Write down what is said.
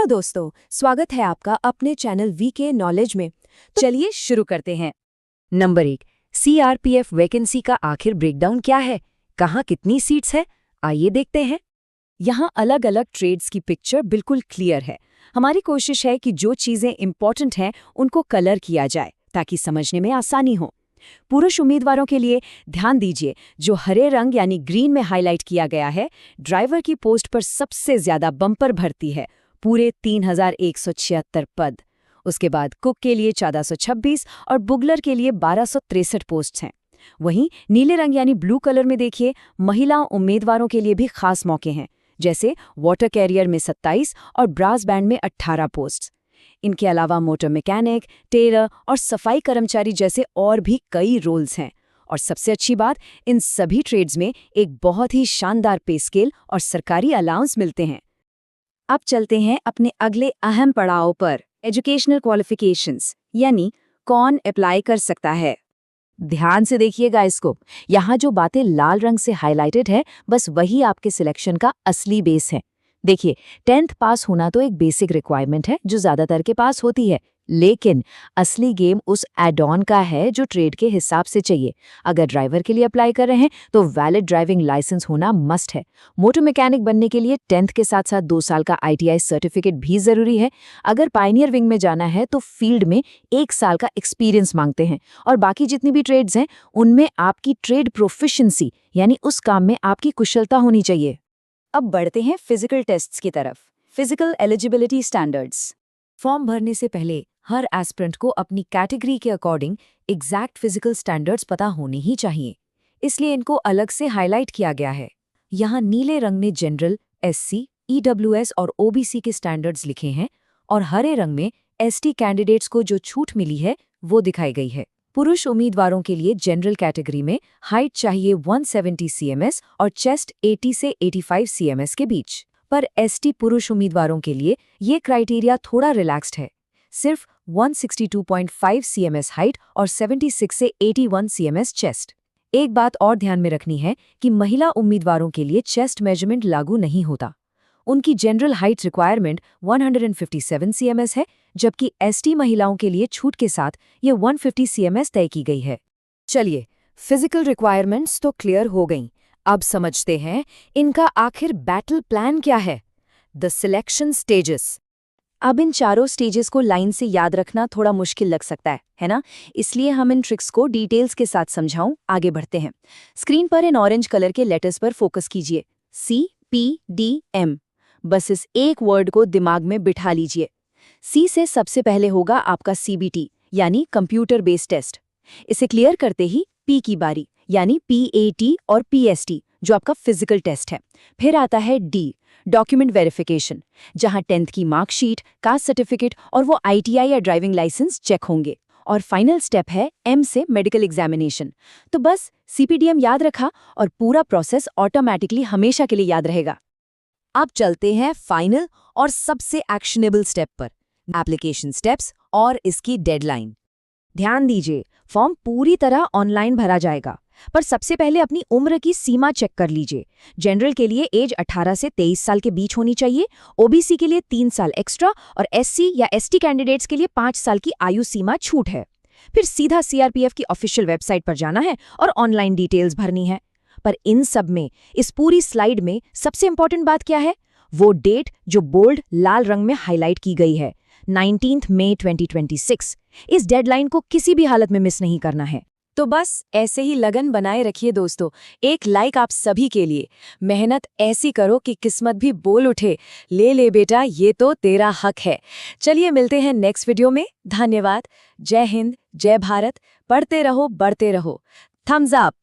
दोस्तों, स्वागत है आपका अपने चैनल वीके नॉलेज में। तो चलिए शुरू करते हैं। नंबर 1, सीआरपीएफ वैकेंसी का आखिर ब्रेकडाउन क्या है? कहाँ कितनी सीट्स है? आइए देखते हैं। यहाँ अलग अलग ट्रेड्स की पिक्चर बिल्कुल क्लियर है। हमारी कोशिश है कि जो चीज़ें इंपॉर्टेंट हैं उनको कलर किया जाए ताकि समझने में आसानी हो। पुरुष उम्मीदवारों के लिए ध्यान दीजिए, जो हरे रंग यानी ग्रीन में हाईलाइट किया गया है, ड्राइवर की पोस्ट पर सबसे ज्यादा बम्पर भर्ती है, पूरे 3176 पद। उसके बाद कुक के लिए 1426 और बुगलर के लिए 1263 पोस्ट्स हैं। वहीं नीले रंग यानी ब्लू कलर में देखिए, महिला उम्मीदवारों के लिए भी खास मौके हैं, जैसे वाटर कैरियर में 27 और ब्रास बैंड में 18 पोस्ट्स। इनके अलावा मोटर मैकेनिक, टेलर और सफाई कर्मचारी जैसे और भी कई रोल्स हैं। और सबसे अच्छी बात, इन सभी ट्रेड्स में एक बहुत ही शानदार पे स्केल और सरकारी अलाउंस मिलते हैं। अब चलते हैं अपने अगले अहम पड़ाव पर, एजुकेशनल क्वालिफिकेशंस, यानी कौन अप्लाई कर सकता है। ध्यान से देखिएगा इसको। यहाँ जो बातें लाल रंग से हाईलाइटेड है, बस वही आपके सिलेक्शन का असली बेस है। देखिए, 10th पास होना तो एक बेसिक रिक्वायरमेंट है जो ज्यादातर के पास होती है, लेकिन असली गेम उस एड ऑन का है जो ट्रेड के हिसाब से चाहिए। अगर ड्राइवर के लिए अप्लाई कर रहे हैं तो वैलिड ड्राइविंग लाइसेंस होना मस्ट है। मोटर मैकेनिक बनने के लिए 10th के साथ साथ 2 साल का ITI सर्टिफिकेट भी जरूरी है। अगर पायनियर विंग में जाना है तो फील्ड में 1 साल का एक्सपीरियंस मांगते हैं। और बाकी जितनी भी ट्रेड्स हैं उनमें आपकी ट्रेड प्रोफिशिएंसी यानी उस काम में आपकी कुशलता होनी चाहिए। अब बढ़ते हैं फिजिकल टेस्ट्स की तरफ। Physical eligibility standards. फॉर्म भरने से पहले हर एस्पिरेंट को अपनी कैटेगरी के अकॉर्डिंग एग्जैक्ट फिजिकल स्टैंडर्ड्स पता होने ही चाहिए, इसलिए इनको अलग से हाईलाइट किया गया है। यहाँ नीले रंग में जनरल, SC, EWS और OBC के स्टैंडर्ड्स लिखे हैं और हरे रंग में ST कैंडिडेट्स को जो छूट मिली है वो दिखाई गई है। पुरुष उम्मीदवारों के लिए जनरल कैटेगरी में हाइट चाहिए 170 cms और चेस्ट 80 से 85 cms के बीच। पर ST पुरुष उम्मीदवारों के लिए ये क्राइटेरिया थोड़ा रिलैक्स्ड है, सिर्फ 162.5 cms हाइट और 76 से 81 cms चेस्ट। एक बात और ध्यान में रखनी है कि महिला उम्मीदवारों के लिए चेस्ट मेजरमेंट लागू नहीं होता। उनकी जनरल हाइट रिक्वायरमेंट 157 cms है, जबकि ST महिलाओं के लिए छूट के साथ ये 150 cms तय की गई है। चलिए, फिजिकल रिक्वायरमेंट्स तो क्लियर हो गईं। अब समझते हैं इनका आखिर बैटल प्लान क्या है। The selection stages. अब इन चारों स्टेजेस को लाइन से याद रखना थोड़ा मुश्किल लग सकता है ना? इसलिए हम इन ट्रिक्स को डिटेल्स के साथ समझाऊं। आगे बढ़ते हैं। स्क्रीन पर इन ऑरेंज कलर के लेटर्स पर फोकस कीजिए, CPDM। बस इस एक वर्ड को दिमाग में बिठा लीजिए। C से सबसे पहले होगा आपका CBT यानी कंप्यूटर बेस्ड टेस्ट। इसे क्लियर करते ही P की बारी यानी PAT और PST जो आपका फिजिकल टेस्ट है। फिर आता है D, डॉक्यूमेंट वेरिफिकेशन, जहां 10th की मार्कशीट, कास्ट सर्टिफिकेट और वो ITI या ड्राइविंग लाइसेंस चेक होंगे। और फाइनल स्टेप है M से मेडिकल एग्जामिनेशन। तो बस CPDM याद रखा और पूरा प्रोसेस ऑटोमेटिकली हमेशा के लिए याद रहेगा। अब चलते हैं फाइनल और सबसे एक्शनेबल स्टेप पर, एप्लीकेशन स्टेप्स और इसकी डेडलाइन। ध्यान दीजिए, फॉर्म पूरी तरह ऑनलाइन भरा जाएगा, पर सबसे पहले अपनी उम्र की सीमा चेक कर लीजिए। जनरल के लिए एज 18 से 23 साल के बीच होनी चाहिए, OBC के लिए 3 साल एक्स्ट्रा और SC या ST कैंडिडेट्स के लिए 5 साल की आयु सीमा छूट है। फिर सीधा CRPF की ऑफिशियल वेबसाइट पर जाना है और ऑनलाइन डिटेल्स भरनी है। पर इन सब में, इस पूरी स्लाइड में सबसे इंपॉर्टेंट बात क्या है? वो डेट जो बोल्ड लाल रंग में हाईलाइट की गई है, 19 मई 2026। इस डेडलाइन को किसी भी हालत में मिस नहीं करना है। तो बस ऐसे ही लगन बनाए रखिए दोस्तों। एक लाइक आप सभी के लिए। मेहनत ऐसी करो कि किस्मत भी बोल उठे, ले ले बेटा ये तो तेरा हक है। चलिए मिलते हैं नेक्स्ट वीडियो में। धन्यवाद। जय हिंद, जय भारत। पढ़ते रहो, बढ़ते रहो। Thumbs up.